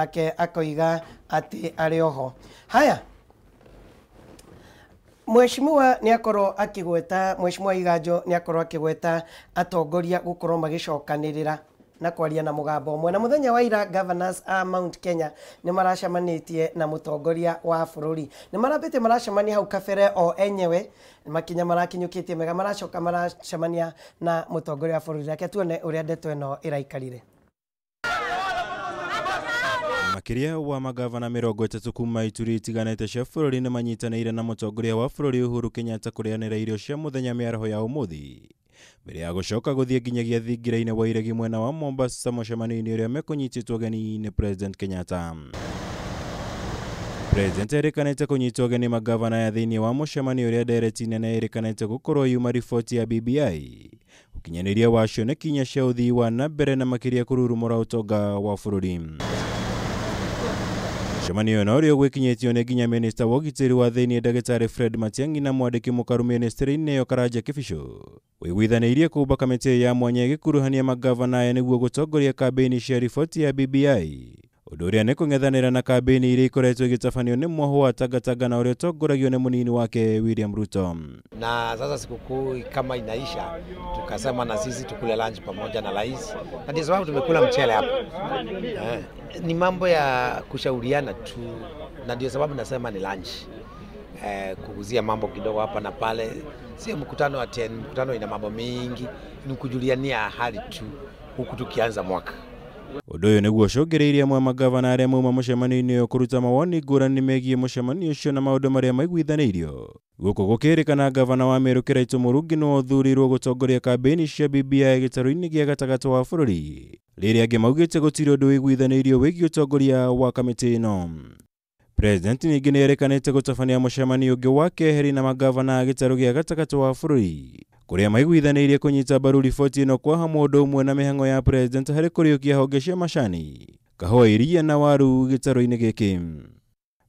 nake akoiga ati arioho. Haya, Mheshimiwa ni akorwo akigweta, Mheshimiwa Iganjo ni akorwo akigweta atongoria gukorwo magicokanirira na kwaria na mugambo umwe. Na muthenya wa ira governors a Mount Kenya ni maracemanitie na mutongoria wa bururi. Ni marambite maracemania hau kabere o enyewe makinya marakinyukitie mega maracoka maracemania na mutongoria wa bururi. Reke tuone uria ndeto ino iraikarire. Makiria wa magavana 30 kuma ituri itiganite cia bururi ni manyitanire na mutongoria wa bururi Uhuru Kenyatta kurianira irio cia muthenya miaraho ya umuthi mbere ya gucoka guthie nginyagia thingira-ini wa iregi mwena wa Mombasa mucemanio-ini uria mekunyititwo geni ni President Kenyatta. President erikanite kunyitwo geni magavana ya thiini wa mucemanio uria ndereti nene erikanite gukorwo yuma riboti ya BBI ukinyaniria wacio ni kinya cia uthii wa nambere na makiria kururumura utonga wa bururi. Mucemanio no rio gwikinyitio ni nginya Minister wa Ugitiri wa thiini Dagitari Fred Matiang'i na mwandiki mukaru ministry-ini yo Karanja Kibisho wiguithaniirie kuumba kamiti ya mwanya gikuruhania magavana aya niguo gutongoria kambeni cia riboti ya BBI undu uria ni kung'ethanira na kambeni iria ikoretwo igitabanio ni mwoho wa Tagataga na uria utongoragio ni munini wake William Ruto. Na sasa sikukuu kama inaisha, tukasema na sisi tukule lunch pamoja na rais, na ndio sababu tumekula mchele hapo. Ni mambo ya kushauriana tu, na ndio sababu nasema ni lunch. Kuguzia mambo kidogo hapa na pale, sio mkutano wa 10, mkutano ina mambo mingi, ni kujuliania hali tu huku tukianza mwaka. Undu uyu niguo congeriirie amwe magavana aria mauma mucemanio-ini uyu kuruta mawoni ngurani megie mucemanio ucio na maundu maria maiguithaniirio. Guku gukirikana gavana wa Meru Kiraitu Murungi no uthurirwo gutongoria kambeni cia BBI gitaru-ini gia gatagati wa bururi, riria angi maugite gutiri undu wiguithaniirio wigie utongoria wa kamiti ino. President ningi ni erikanite gutabania mucemanio ungi wa keheri na magavana a gitaru gia gatagati wa bururi kuria maiguithaniirie kunyita mbaru riboti ino kwa hamwe undu umwe na mihango ya president hari kuriukia honge cia macani, kahua, iria na waru gitaru-ini giki.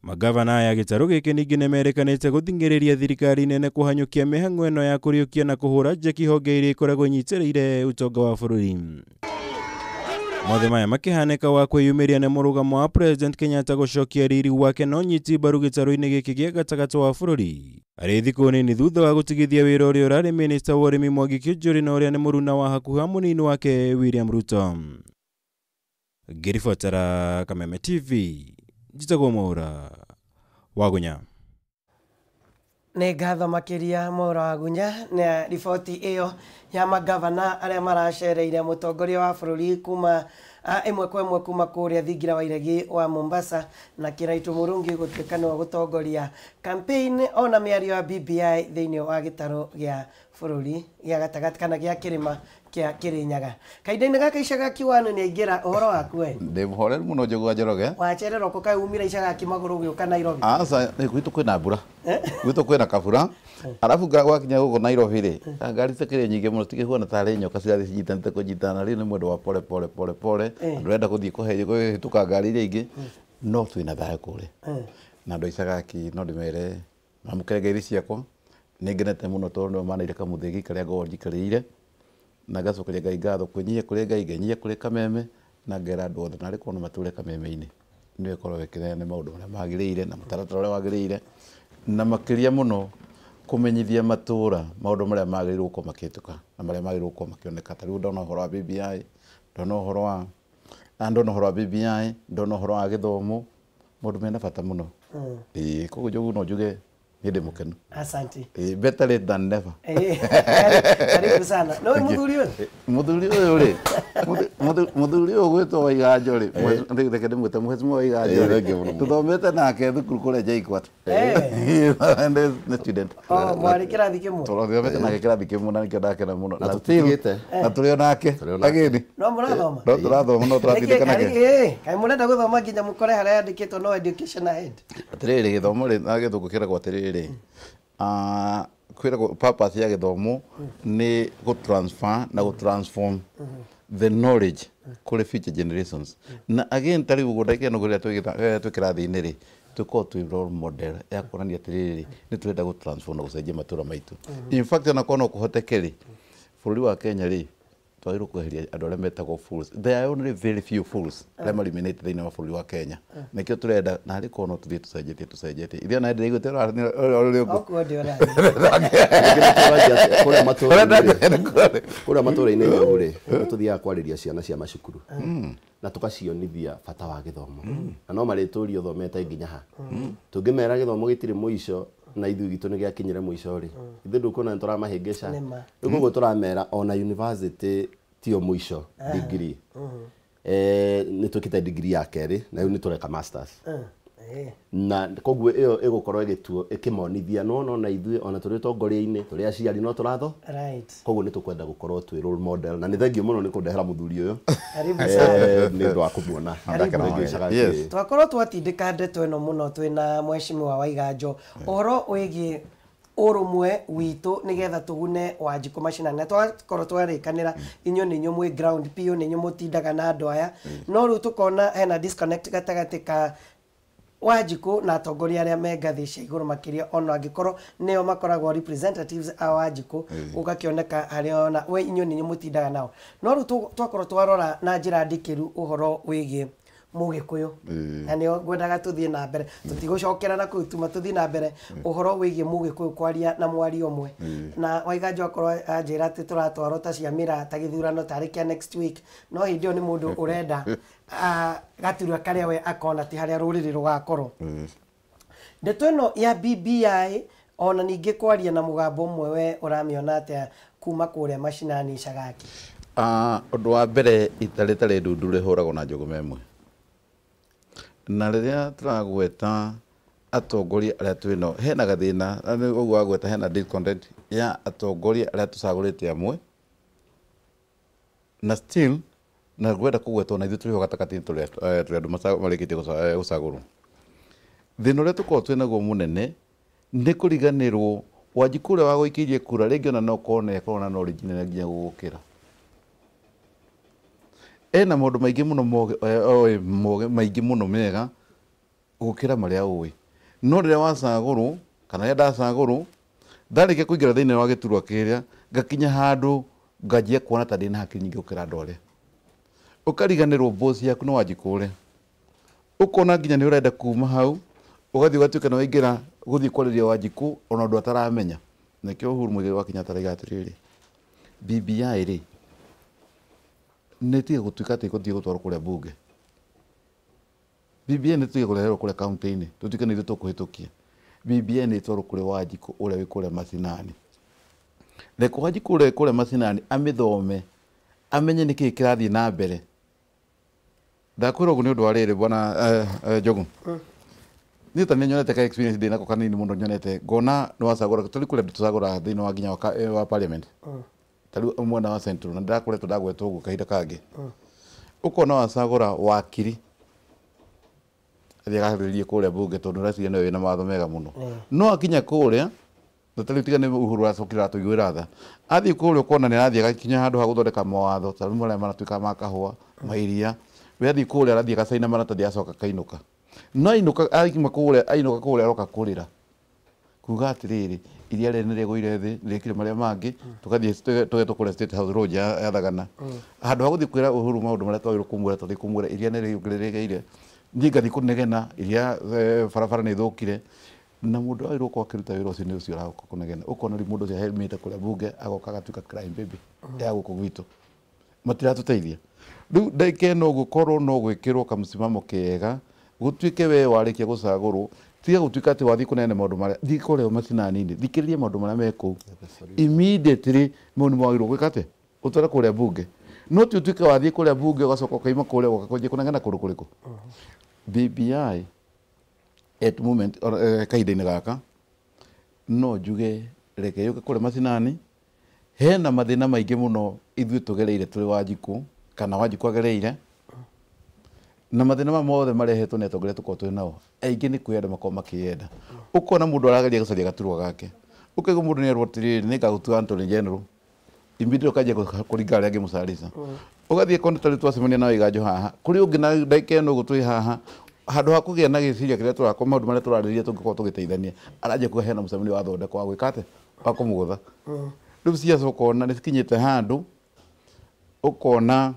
Magavana aya gitaru giki ningi ni merikanite guthingiriria thirikari nene kuhanyukia mihango ino ya kuriukia na kuhura njeki honge iria ikoragwo inyitiriire utonga wa bururi. Mothe maya makihaneka wa kwiyumiria ni murugamo wa President Kenyatta gucokia riri wake no nyiti mbaru gitaru-ini giki gia gatagati wa bururi ari thiku nini thutha wa gutigithia wira uria urari Minister wa urimi Mwangi Kiunjuri na uria ni muruna wa hakuhi munini wake William Ruto. Ngiribotera Kameme TV, njitagwo Mwaura Wagunya. Ni ngatho makiria Mwaura Wagunya na riboti iyo ya magavana aria maracereire mutongoria wa bururi kuma imwe kwa imwe kuma kuria thingira wa iregi wa Mombasa na Kiraitu Murungi gutikana wa gutongoria campaign ona miario ya BBI thiini wa gitaru gia bururi gia gatagati kana gia kirima kia Kirinyaga. Kaida-ini gaka icaga kiwanu ni aingira uhoro waku we? Ndi muhoreru muno Njogua Njoroge. Wacererwo ko kai umira icaga kimaguru gioka Nairobi. Asa ni gwitu kwina mbura. Gwitu kwina kabura. Arafu gwakinya guko Nairobi ri. Ngari cikire nyingi muno tikihuana tare nyoka cirathi cinyitanite kunyitana ri ni mwendo wa pole. Ndurenda kuthii kuhituka ngari iria ingi no twina thayo kure. Na ndo icaga ki no ndimere mamukenge iri ciakwa. Ningenete muno tondu manaire kamuthigi karia ngorjikarire. Na gacokeria Ngai ngatho kwinyia kuri Ngai ngenyia kuri Kameme na ngera andu othe nari kono mature Kameme-ini niwe korwo wekire ne maundu maria magiriire na mutaratara uria wagiriire na makiria muno kumenyithia matura maundu maria magirirwo ko makituka na maria magirirwo ko makioneka. Tariu ndona uhoro wa BBI, ndona uhoro wa BBI, ndona uhoro wa githomo, maundu mena bata muno. Koguo Njogu no njuge Nide mukenu. Asante. Better late than never. Karibu sana. No muthuri uyu? Muthuri uyu ri. Muthuri uyu gwitwo Iganjo ri. Ndike ndimwite Mheshimiwa wa Iganjo ri. Tuthomete nake thukuru kule JKUAT. And the student. Mwari kirathi kimwe. Tuthomete nake kirathi kimwe na nikio ndakena muno. Na tutigite. Na turio nake. Agini. No murathoma. No turathoma no turathithika nake. Kai murenda guthoma nginya mukore haria andikitwo no education ahead. Atiriri githomo ri na githuku kiragwo atiriri. Kwira purpose ya githomo ni go transfer na go transform the knowledge kuri future generations. Na again tari gugudaike no guria twikira thini ri tuko tu role model ya kurania atiriri ni turenda go transform na gucenjia matura maitu. In fact na kono kuhotekeri bururi wa Kenya ri twagĩrĩirwo kweheria andũ arĩa metagwo fools. There are only very few fools arĩa mariminĩte thĩinĩ wa bũrũri wa Kenya. Nĩkĩo tũrenda na harĩ kono tũthiĩ tũcenjetie. Ithuĩ ona ndĩrĩ igũtĩ ũrĩ ũguo. Kũrĩa matũũra-inĩ mau-rĩ, tũthiaga kwarĩria ciana cia macukuru na tũgacionithia bata wa gĩthomo. Na no marĩtũũrio thomete nginya ha. Tũngĩmera gĩthomo gĩtirĩ mũico na ithuĩ gitũ nĩ gĩakinyire mũico-rĩ, ithuĩ ndũkuona nĩ tũramahĩngĩca. Rĩu koguo tũramera ona university tio mũico degree. Nĩ twĩkĩte degree ya kerĩ na rĩu nĩ tũreka masters. Na koguo ĩyo ĩgũkorwo ĩkĩmonithia no na ithuĩ ona tũrĩ ũtongoria-inĩ tũrĩ aciari no tũratho. Koguo nĩ tũkwenda gũkorwo twĩ role model na nĩ thengio mũno nĩ kũndehera mũthuri ũyũ. Nĩ ũndũ wa kũmuona. Twakorwo twatindĩka ndeto ĩno mũno twĩna Mheshimiwa Waiganjo ũhoro wĩgiĩ ũrũmwe witũ nĩgetha tũgune Wanjikũ mashinani na twakorwo twarĩkanĩra inyuĩ nĩ inyuĩ mwĩ ground piũ nĩ inyuĩ mũtindaga na andũ aya no rĩu tũkona hena disconnect gatagatĩ ka Wanjikũ na atongoria arĩa me ngathĩ cia igũrũ makĩria ona angĩkorwo nĩo makoragwo representatives a Wanjikũ ũgakĩoneka harĩa ona we inyuĩ nĩ inyuĩ mũtindaga nao no rĩu twakorwo twarora na njĩra ndikĩru ũhoro wĩgiĩ Mũgĩkũyũ na nĩo ngwendaga tũthiĩ na mbere tũtigũcokera na kũu tuma tũthiĩ na mbere ũhoro wĩgiĩ Mũgĩkũyũ kwaria na mwario ũmwe na Waiganjo akorwo anjĩra atĩ tũratwarwo ta cia mĩraa ta gĩthurano tarĩ kĩa next week no hĩndĩ ĩyo nĩ mũndũ ũrenda gaturwa karĩa we akona ti harĩa rũrĩrĩ rũgakorwo ndeto ĩno ya BBI ona ningĩ kwaria na mũgambo ũmwe we ũramĩona atĩa kuma kũrĩa mashinani Cagaki. Ũndũ wa mbere itarĩ ndundu rĩhũragwo na njũgũma ĩmwe na rĩrĩa tũragweta atongoria arĩa twĩno hena gathĩna ũguo wagweta hena discontent ya atongoria arĩa tũcagũrĩte amwe na still na gwenda kũgwetwo na ithuĩ tũrĩ ho gatagatĩ tũrĩ andũ marĩkĩtie gũcagũrwo. Thĩna ũrĩa tũkoragwo twĩnaguo mũnene nĩ kũriganĩrwo Wanjikũ ũrĩa wagũikĩirie kura rĩngĩ ona no korwo nĩ akorwo na knowledge nene nginya gũgũkĩra. Ena maũndũ maingĩ mũno maingĩ mũno mega gũkĩra marĩa ũĩ no rĩrĩa wacagũrwo kana rĩrĩa ndacagũrwo ndarĩkia kũingĩra thĩinĩ wa gĩturwa kĩrĩa ngakinya handũ nganjia kuona ta ndĩna hakiri nyingĩ gũkĩra andũ arĩa ũkariganĩrwo boss yaku nĩ Wanjikũ ũrĩa ũkona nginya nĩ ũrenda kuma hau ũgathiĩ ũgatuĩka nĩ waingĩra gũthiĩ kwarĩria Wanjikũ ona ũndũ ataramenya nĩkĩo Uhuru Mũigai wa Kenyatta raiga atĩrĩrĩ BBI rĩ nĩ tiga gũtuĩka atĩ gũthiĩ gũtwarwo kũrĩa bunge. BBI nĩ tiga kũreherwo kũrĩa kaunti-inĩ tũtuĩke nĩ ithuĩ tũkũhĩtũkia. BBI nĩ ĩtwarwo kũrĩa Wanjikũ ũrĩa wĩ kũrĩa mashinani. Reke Wanjikũ ũrĩa wĩ kũrĩa mashinani amĩthome amenye nĩkĩĩ kĩrathiĩ na mbere. Ndakwĩra ũguo nĩ ũndũ wa rĩrĩ bwana Njogu. Niĩ ta nĩ nyonete ka experience ndĩnako kanini mũno nyonete ngona nĩ wacagũra tũrĩ kũrĩa tũcagũra thĩinĩ wa nginya wa parliament. Tariũ mwena wa Central na ndakoretwo ndagwetwo ũguo kahinda kangĩ ũkona wacagũra wakiri athiĩ agarĩrĩrie kũrĩa bunge tondũ ũreciria nĩwe wĩna mawatho mega mũno no akinya kũrĩa na tarĩu tiga nĩ Uhuru aracokire atũiguĩra tha athiĩ kũrĩa ũkona nĩ arathiĩ agakinya handũ ha gũthondeka mawatho tarĩu marĩa maratuĩka ma kahũa mairia we athiĩ kũrĩa arathiĩ agacaina maratathi acoka kainũka no ainũka kũrĩa aroka kũrĩra kuga atĩrĩrĩ iria rĩrĩ nĩ rĩgũire thĩ rĩkire marĩa mangĩ tũgathiĩ tũgetwo kũrĩa State House Road ya Thagana handũ ha gũthiĩ kwĩra Uhuru maũndũ marĩa twagĩrĩirwo kũmwĩra tũthiĩ kũmwĩra iria nĩ rĩgĩire niĩ ngathiĩ kũnegena iria barabara nĩ thũkire na mũndũ wagĩrĩirwo gũkorwo akĩruta wĩra ũcio nĩ ũcio ũragoka kũnegena ũkona rĩu mũndũ ũcio ahelmĩte kũrĩa bunge agoka agatuĩka crime baby ya gũkũ gwitũ matiratũteithia rĩu ndagĩka ĩno gũkorwo no gwĩkĩrwo kamũsimamo kega gũtuĩke we warĩkia gũcagũrwo tiga gũtuĩka atĩ wathiĩ kũnene maũndũ marĩa thiĩ kũrĩa mashinani-inĩ thikĩrĩria maũndũ marĩa mekũu immediately maũndũ magĩrĩirwo gwĩka atĩ ũtware kũrĩa bunge no ti ũtuĩke wathiĩ kũrĩa bunge ũgacoka ũkaima kũrĩa ũgakwanjia kũnegena kũndũ kũrĩkũ. BBI at moment kahinda-inĩ gaka no njuge reke yũke kũrĩa mashinani hena mathĩna maingĩ mũno ithuĩ tũgereire tũrĩ Wanjikũ kana Wanjikũ agereire na mathĩna ma mothe marehetwo nĩ atongoria tũkorwo twĩ nao aingĩ nĩ kwĩyenda makorwo makĩyenda ũkona mũndũ arageria gũcaria gaturwa gake ũkaigua mũndũ nĩ erwo atĩrĩrĩ nĩ ngagũtua Anthony General immediately ũkanjia kũringa arĩa angĩmũcarica ũgathiĩ kona tarĩ twacemania na Waiganjo haha kũrĩ ũngĩ na ndagĩka ĩno ũguo twĩ haha handũ ha kũgĩa na gĩciria kĩrĩa tũrakwo maũndũ marĩa tũrarĩrĩria tũngĩkorwo tũgĩteithania aranjia kuga hena mũcemanio wa thondeko wa gwĩka atĩ wa kũmũgũtha rĩu ciacoka ona nĩ cikinyĩte handũ ukona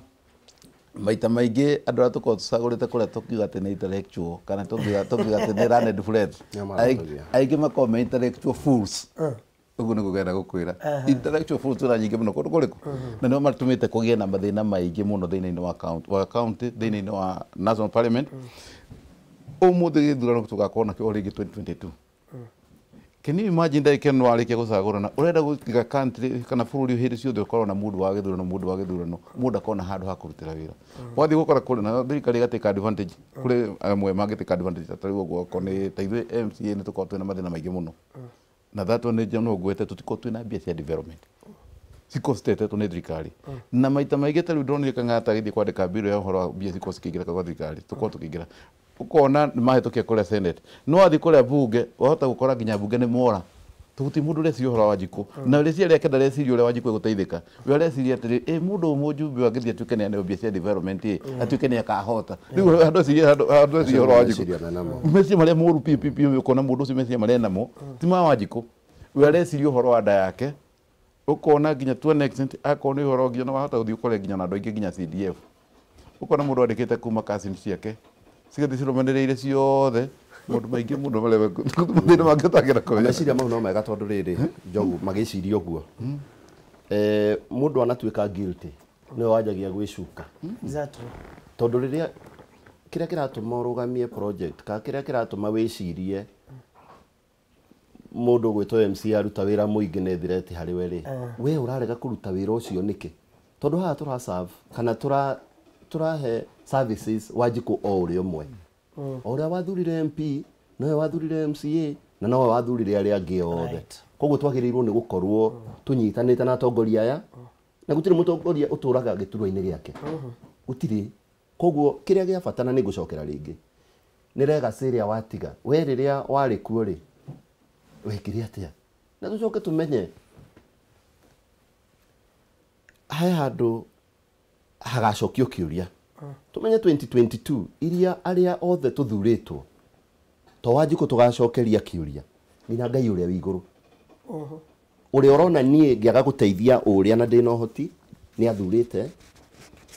maita maingĩ andũ arĩa tũkoragwo tũcagũrĩte kũrĩa tũkiuga atĩ nĩ intellectual kana tũkiuga atĩ nĩ learned friends aingĩ makoragwo me intellectual fools ũguo nĩ kũgenda gũkwĩra intellectual fools tũra nyingĩ mũno kũndũ kũrĩkũ na nĩo matũmĩte kũgĩe na mathĩna maingĩ mũno thĩinĩ wa county thĩinĩ wa national parliament ũmũthĩ gĩthurano tũgakorwo nakĩo rĩngĩ 2022 can you imagine ndagĩka ĩno warĩkia gũcagũrana ũrenda gũtiga country kana bũrũri hĩndĩ ciothe ũkorwo na mũndũ wa gĩthurano mũndũ akona handũ ha kũrutĩra wĩra wathiĩ gũkora kũrĩ na thirikari ĩgatĩka advantage kũrĩ amwe mangĩtĩka advantage ta rĩu ũguo okorwo nĩ ta ithuĩ MCA nĩ tũkoragwo twĩna mathĩna maingĩ mũno na that one nĩ no ngwete tũtikoragwo twĩna mbia cia development cikostetwo nĩ thirikari na maita maingĩ ta rĩu ndĩronire Kang'ata agĩthiĩ kwandĩka mbirũ ya ũhoro wa mbia cikorwo cikĩingĩra kwa thirikari tũkorwo tũkĩingĩra ukona nĩ mahĩtũkia kũrĩa senate no wathi kũrĩa bunge wahota gũkora nginya bunge nĩ mora tũguti mũndũ ũreciria ũhoro wa Wanjikũ na rĩciria rĩake ndareciria ũrĩa Wanjikũ egũteithĩka we areciria atĩrĩ mũndũ mũjumbe agĩthiĩ atuĩke nĩ aneo mbia cia development atuĩke nĩ akahota rĩu andũ aciria ũhoro wa Wanjikũ meciria marĩa mũru pipi ũkona mũndũ ũcio meciria marĩa namo ti ma Wanjikũ we areciria ũhoro wa nda yake ukona nginya to an extent akorwo nĩ ũhoro nginya no wahota gũthiĩ ũkore nginya na andũ aingĩ nginya CDF ukona mũndũ andĩkĩte kuma casting ciake cigathiĩ ciromanĩrĩire ciothe mũndũ maingĩ mũno marĩa thĩinĩ mangĩtangĩra kũmenya meciria mau no mega tondũ rĩrĩ Njogu magĩciria ũguo mũndũ anatuĩka guilty nĩwe wanjagia gwĩcuka exactly tondũ rĩrĩa kĩrĩa kĩratũma ũrũgamie project kana kĩrĩa kĩratũma wĩcirie mũndũ gwĩtwo MC aruta wĩra mũingĩ nĩ threat harĩ we rĩ we ũrarega kũruta wĩra ũcio nĩkĩ tondũ haha tũra serve kana tũrahe services Wanjikũ o ũrĩa ũmwe o ũrĩa wathurire MP nowe wathurire MCA na nowe wathurire arĩa angĩ othe koguo twagĩrĩirwo nĩ gũkorwo tũnyitanĩte na atongoria aya na gũtirĩ mũtongoria ũtũraga gĩturwa-inĩ gĩake gũtirĩ koguo kĩrĩa gĩa bata na nĩ ngũcokera rĩngĩ nĩ legacy ĩrĩa watiga we rĩrĩa warĩ kuo rĩ wekire atĩa na tũcoke tũmenye he handũ hagacokio kĩũria tumenye 2022 iria arĩa othe tũthurĩtwo to Wanjikũ tũgacokeria kĩũria nginya Ngai ũrĩa wĩ igũrũ ũrĩa ũrona niĩ ngĩaga gũteithia ũrĩa na ndĩna ũhoti nĩ athurĩte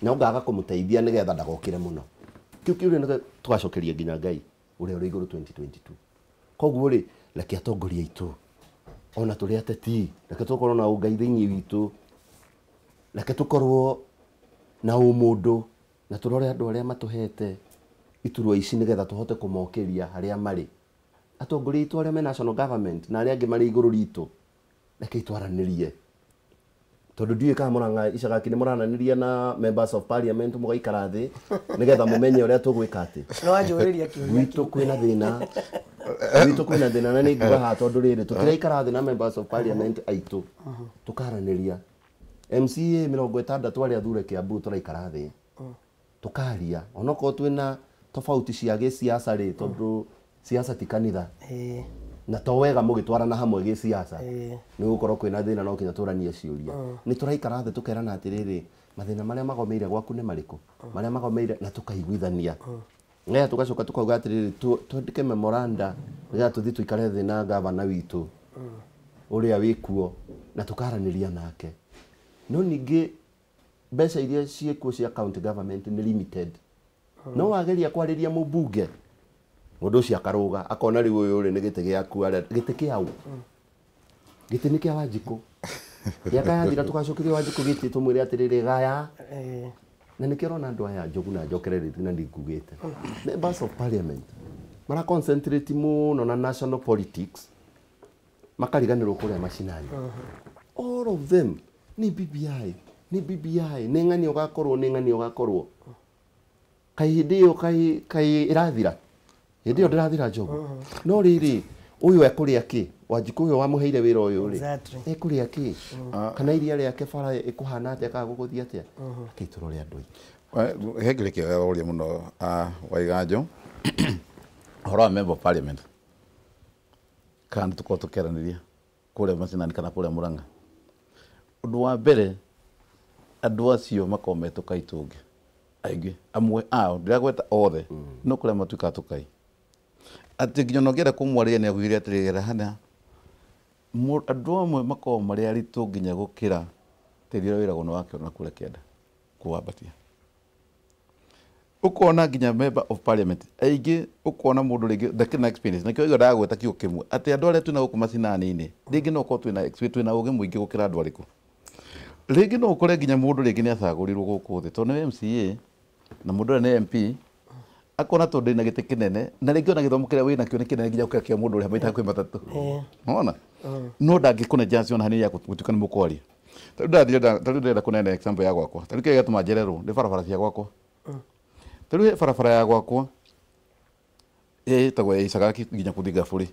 na ngaga kũmũteithia nĩgetha ndagokĩre mũno kĩu kĩũria nĩ tũgacokeria nginya Ngai ũrĩa ũrĩ igũrũ 2022 koguo rĩ reke atongoria aitũ ona tũrĩ ateti reke tũkorwo na ũngai thĩinĩ witũ reke tũkorwo na ũmũndũ na tũrore andũ arĩa matũhete iturwa ici nĩgetha tũhote kũmokĩria harĩa marĩ atongoria aitũ arĩa me national government na arĩa angĩ marĩ igũrũ ritũ reke itwaranĩrie tondũ ndiũĩ kana Mũrang'a icagaki nĩ mũrananĩria na members of parliament mũgaikara thĩ nĩgetha mũmenye ũrĩa tũgwĩka atĩ no wanjũrĩria kĩũria gwitũ kwĩna thĩna na nĩ nguga haha tondũ rĩrĩ tũtiraikara thĩ na members of parliament aitũ tũkaranĩria MCA 60 arĩa thure Kiambu tũraikara thĩ tukaria onokorwo twina tofauti cia gĩsiasa rĩ tondũ siasa ti kanitha na to wega mũgĩtwarana hamwe gĩsiasa nĩ gũkorwo kwĩna thĩna no kinya tũranie ciũria nĩ tũraikara thĩ tũkerana atĩrĩrĩ mathĩna marĩa magomeire gwaku nĩ marĩkũ marĩa magomeire na tũkaiguithania ngeya tũgacoka tũkauga atĩrĩrĩ twandĩke memoranda nĩgetha tũthiĩ tũikare thĩ na gavana witũ ũrĩa wĩkuo na tũkaranĩria nake no ningĩ mbeca iria ciĩkuo cia county government nĩ limited no wageria kwarĩria mũmbunge mũndũ ũcio akarũga akona rĩu ũyũ rĩ nĩ gĩtĩ gĩaku gĩtĩ kĩau gĩtĩ nĩ kĩa Wanjikũ gĩaka yathira tũgacokeria Wanjikũ gĩtĩ tũmwĩre atĩrĩrĩ gaya na nĩ kĩrona andũ aya Njogu na njokerere na ndingugĩte members of parliament mara concentrate mũno na national politics makariganĩrwo kũrĩa macinani all of them ni BBI nĩ ng'ani ũgakorwo kai hĩndĩ ĩyo kai ĩrathira hĩndĩ ĩyo ndĩrathira Njogu no rĩrĩ ũyũ ekũrĩa kĩ Wanjikũ ũyũ wamũheire wĩra ũyũ rĩ ekũrĩa kĩ kana iria rĩake bara ĩkũhana atĩa akaga gũgũthiĩ atĩa akĩtũrore andũ aingĩ hengere kĩoya ũrĩa mũno Waiganjo ũhoro wa member of parliament kana tũkorwo tũkĩaranĩria kũrĩa macinani kana kũrĩa Mũrang'a ũndũ wa mbere andũ acio makometwo kaitũngĩ aingĩ amwe ao ndiragweta othe no kũrĩa matuĩka tũkai atĩ nginya no ngĩenda kũmwarĩria nĩ agwire atĩrĩra hana andũ amwe makoragwo marĩ aritũ nginya gũkĩra tĩri ũrĩa wĩragwo nĩ wakĩona kũrĩa kĩanda kuambatia ukona nginya member of parliament aingĩ ukona mũndũ rĩngĩ ndakĩna experience na kĩoiga ndagweta kiugo kĩmwe atĩ andũ arĩa twĩna gũkũ macinani-inĩ rĩngĩ no korwo twĩna ũgĩ mũingĩ gũkĩra andũ arĩkũ rĩngĩ no ũkore nginya mũndũ rĩngĩ nĩ acagũrirwo gũkũ thĩ tondũ nĩ MCA na mũndũ ũrĩa nĩ MP akona tondũ ndĩna gĩtĩ kĩnene na rĩngĩ ona gĩthomo kĩrĩa wĩna kĩo nĩ kĩnene nginya gũkĩra kĩa mũndũ ũrĩa maita kwĩ matatũ ona no ndangĩkũne chance ona hanini ya gũtuĩka nĩ mũkwaria tarĩu ndĩrenda kũneana example ya gwakwa tarĩu kĩrĩa gĩatũma njererwo nĩ barabara cia gwakwa tarĩu barabara ya gwakwa ĩtagwo Isagaki nginya gũthiĩ Gabũri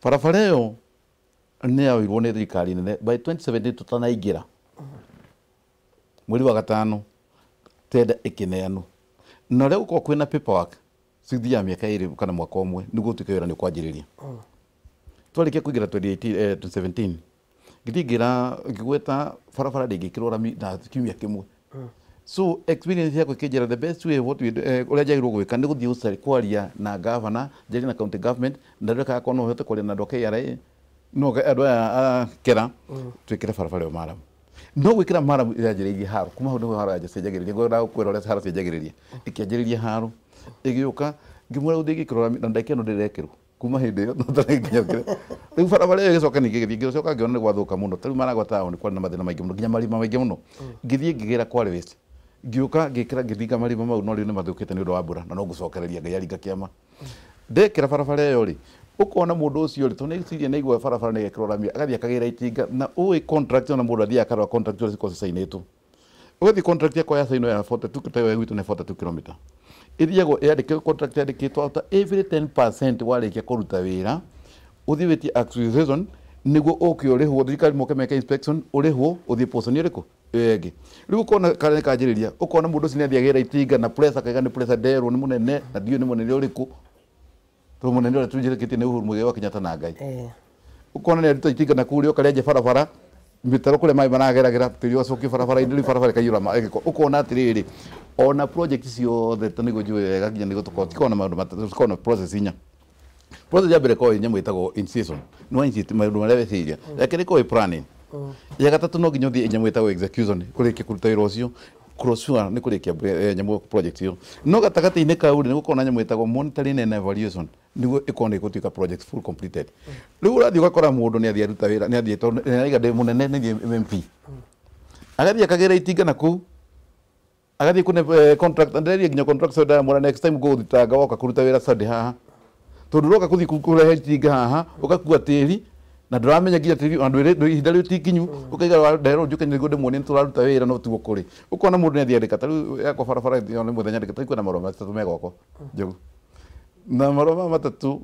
barabara ĩyo nĩ yoirwo nĩ thirikari nene by 2017 tutanaingĩra mweri wa gatano tenda ĩkĩneanwo na rĩu gũkorwo kwĩna paperwork cithiaga mĩaka ĩrĩ kana mwaka ũmwe nĩguo ũtuĩke wĩra nĩ ũkwanjĩrĩria twarĩkia kũingĩra 2017 ngĩtingĩra ngĩgweta barabara ndĩngĩkĩrwo rami na kiumia kĩmwe so experience yako ikĩnjĩra the best way what we ũrĩa njagĩrĩirwo gwĩka nĩ gũthiĩ kwaria na governor njĩrie na county government na ndĩreka akorwo no ũhote kwaria na andũ a KRA no andũ aya kera twĩkĩre barabara ĩyo maramu no gwĩkĩra maramu ĩranjĩrĩirie haro kuma hau nĩho haro yanjĩrĩirie ngwenda gũkwĩra ũrĩa haro cianjagĩrĩria ĩkĩanjĩrĩria haro ĩgĩũka ngĩmwĩra ũthiĩ ngĩkĩrora na ndakĩona ndĩrekĩrwo kuma hĩndĩ ĩyo rĩu barabara ĩyo ĩgĩcoka ningĩ ngĩcoka ngĩona nĩ gwathũka mũno tarĩu Maragwa taũni kwarĩ na mathĩna maingĩ mũno nginya marima maingĩ mũno ngĩthiĩ ngĩgĩra Kwale West ngĩũka ngĩkĩra ngĩthinga marima mau no rĩu nĩ mathũkĩte nĩ ũndũ wa mbura na no gũcokereria Ngai aringa kĩama ndekĩra barabara ĩyo rĩ ukona mũndũ ũcio rĩ tondũ nĩciria nĩ igua barabara nĩ gekĩrwo rami agathiĩ akagĩra itinga na ũĩ contract na mũndũ athiĩ akarora contract ũrĩa cikorwo cicainĩtwo ũgathiĩ contract yakwa ya saino ya 42 tayo gwitũ nĩ 42 km ithiagwo yandĩkĩtwo contract yandĩkĩtwo after every 10% warĩkia kũruta wĩra ũthiĩ wĩtie accusation nĩguo ũke ũrĩhwo thirikari moke meke inspection ũrĩhwo ũthiĩ post nĩ ũrĩkũ ĩngĩ rĩu ũkona karĩ kanjĩrĩria ũkona mũndũ ũcio nĩ athiĩ agĩra itinga na pressure kaiga nĩ pressure nderwo nĩ mũnene na ndiũ nĩ mũnene ũrĩkũ tondũ mũnene ũrĩa tũnjĩrĩkĩtie nĩ Uhuru Muigai wa Kenyatta na Ngai ũkona nĩ aruta itinga na kũrĩa ũkarĩenja barabara mĩtaro kũrĩa maĩ marageragĩra tĩri ũcokie barabara-inĩ rĩu barabara ĩkaiyũra maĩ ũkona atĩrĩrĩ ona project ciothe nĩguo njũĩ wega nginya nĩguo tũkorwo na maũndũ tũkorwo na process inya process ya mbere korwo nyamũ ĩtagwo incision nĩ wa insist maũndũ marĩa weciria ya kerĩ korwo planning ya gatatũ no nginya ũthiĩ nyamũ ĩtagwo execution kũrĩkia kũruta wĩra ũcio crossure nĩ kũrĩkia nyamũ project ĩyo no gatagatĩ-inĩ kau nĩ gũkorwo na nyamũ ĩtagwo monitoring and evaluation nĩguo ĩkorwo nĩ gũtuĩka project full completed rĩu ũrathiĩ ũgakora mũndũ nĩ athiĩ aruta wĩra nĩ athiĩ tondũ nĩaiga ndĩ mũnene nĩ MP agathiĩ akagĩra itinga na kũu agathiĩ kũne contract ndĩreria nginya contract so ndamwĩra next time gũthitanga woka kũruta wĩra Sunday haha tondũ ũroka kũthiĩ kũrehe itinga haha ũgakua tĩri na ndũramenya nginya tĩri andũ ihinda rĩu ti nginyu ũkaiga nderwo njũke nĩguo ndĩmuonie nĩtũraruta wĩra no tiguo kũrĩ ũkona mũndũ nĩ athiĩ andĩka tarĩu yakwa barabara nĩ mũthenya andĩka tarĩu kwĩna marũa matatũ me gwakwa njogu na marũa matatũ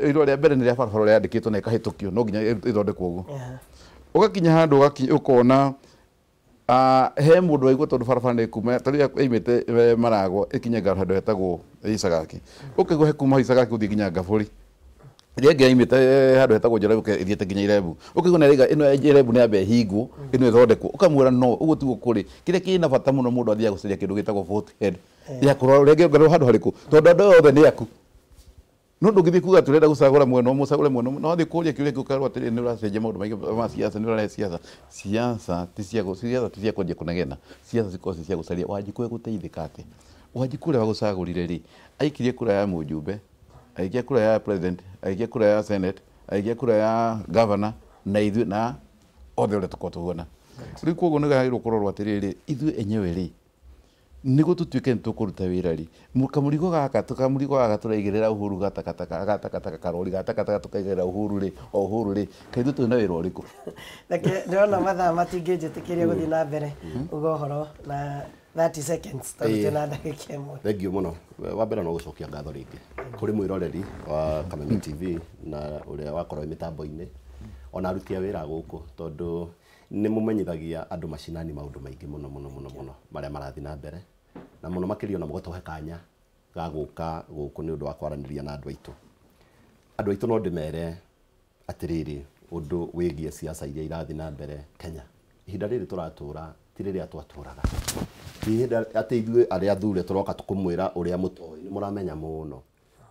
irũa rĩa mbere nĩ rĩa barabara ũrĩa yandĩkĩtwo na ĩkahĩtũkio no nginya ĩthondekwo ũguo ũgakinya handũ ũkona he mũndũ waigua tondũ barabara nĩ kuma tarĩu ĩimĩte Maragwa ĩkinye handũ hetagwo Isagaki ũkaigua he kuma Isagaki gũthiĩ nginya Gabũri rĩngĩ yaimĩte handũ hetagwo Njoro ĩthiĩte nginya Irebu ũkaigua nĩ ĩno Irebu nĩ yambe hingwo ĩno ĩthondekwo ũkamwĩra no ũguo tiguo kũrĩ kĩrĩa kĩna bata mũno mũndũ athiaga gũcaria kĩndũ gĩtagwo vote head ya kũrora rĩngĩ ũngerwo handũ harĩkũ tondũ andũ othe nĩ aku no ndũngĩthiĩ kuga tũrenda gũcagũra mwena ũmwe ũcagũre mwena ũmwe no wathiĩ kũria kĩũria kĩu ũkarwo atĩrĩrĩ nĩ ũracenjia maũndũ maingĩ ma siasa nĩ ũrarehe siasa ti cia kwendia kũnegena siasa cikorwo cia gũcaria Wanjikũ egũteithĩka atĩ Wanjikũ ũrĩa wagũcagũrire rĩ aikirie kura ya mũjumbe aikia kura ya president aikia kura ya senate aikia kura ya governor na ithuĩ na othe ũrĩa tũkorwo tũhuana rĩu koguo nĩ gagĩrĩirwo kũrorwo atĩrĩrĩ ithuĩ enyewe rĩ nĩguo tũtuĩke nĩ tũkũruta wĩra rĩ kamũrigo gaka tũraigĩrĩra Uhuru gatakataka karori gatakataka tũkaigĩrĩra Uhuru rĩ o Uhuru rĩ kaithuĩ tũrĩ na wĩra ũrĩkũ ndĩrona mathaa matingĩnjĩtĩkĩria gũthiĩ na mbere uga ũhoro na 30 seconds tondũ na ndagĩka ĩmwe thengio mũno wa mbere no gũcokia ngatho rĩngĩ kũrĩ mwĩroreri wa Kameme TV na ũrĩa wakorwo mĩtambo-inĩ ona aruti a wĩra gũkũ tondũ nĩ mũmenyithagia andũ macinani maũndũ maingĩ mũno marĩa marathiĩ na mbere na mũno makĩria ona mũgatũhe kanya ga gũka gũkũ nĩ ũndũ wa kwaranĩria na andũ aitũ no ndĩmere atĩrĩrĩ ũndũ wĩgiĩ siasa iria irathiĩ na mbere Kenya ihinda rĩrĩ tũratũra ti rĩrĩa twatũraga ihinda atĩ ithuĩ arĩa athure tũroka tũkũmwĩra ũrĩa mũtoĩ nĩ mũramenya mũno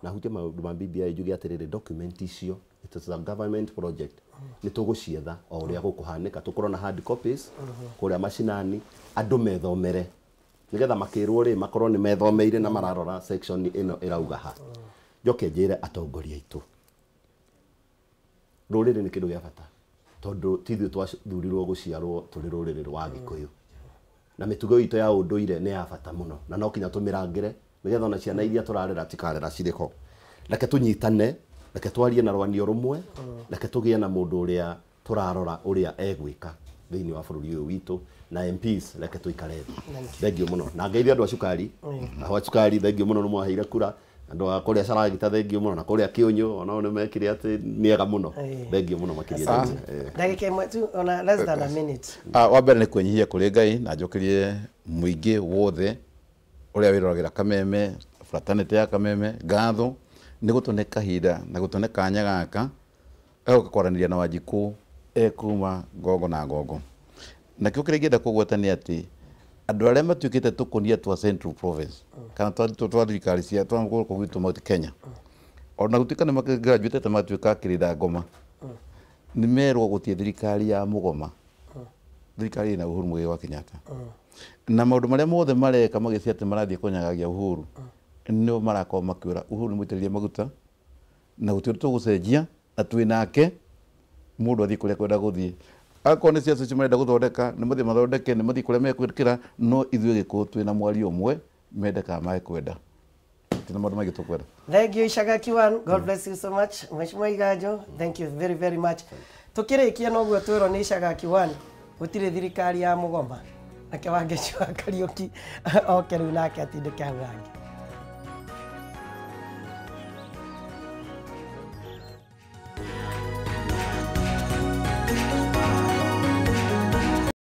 na hutia maũndũ ma BBI njuge atĩrĩrĩ document icio it is a government project ni tugucietha o uria gukuhanika tukorwo na hard copies kuria macinani andu methomere nigetha makirwo ri makorwo ni methomeire na mararora section ino irauga ha njoke njire atongoria itu ruriri ni kindu gia bata tondu tithio twathurirwo guciarwo turi ruriri rwa Gikuyu na mitugo itu ya unduire ni ya bata muno na no kinya tumirangire nigetha ona ciana iria turarera tikarera ciriko reke tunyitane reke twarie na rwanio rumwe reke tugie na mundu uria turarora uria egwika thiini wa bururi uyu witu na MPs reke tuikare thengio muno na ngeithia andu a cukari na cukari thengio muno ni mwaheire kura andu a kuria caragita thengio muno na kuria kiunyu ona ni mekire ati niega muno thengio muno makiria ndagika imwe tu ona less than a minute wa mbere ni kwenyihia kuri Ngai na njokirie muingi wothe uria wiroragira Kameme fraternity ya Kameme ngatho ni gutune kahinda na gutune kanya gaka egoka kwaraniria na Wanjiku ekuma gogo na gogo na kio kiregenda kugwetania ati andu aria matuikite tukunia twa Central Province kana twa thirikari cia twa guku gwitu Mount Kenya ona gutuika ni magraduate ta matuika kirida ngoma ni merwo gutie thirikari ya mugoma thirikari na Uhuru Muigai wa Kenyatta na maundu maria mothe mareka magicia ati marathie kunyagagia Uhuru no marako makiura Uhuru mwitiririe maguta na gutiri tugucenjia na twinake mundu athii kuria kwenda guthii akon ni ciacu cimarenda guthondeka ni muthii mathondeke ni muthii kuria mekwirikira no ithuĩ Gikuyu twina mwari umwe mendeka mae kwenda tina maundu maingi tukwenda. Thank you Ishagaki one, God bless you so much. Mheshimiwa Iganjo, thank you very very much. Tukirikia noguo twirwo ni Ishagaki one gutire thirikari ya mugoma nake Wangechu wa Kariuki oke riu nake atindike hau rangi.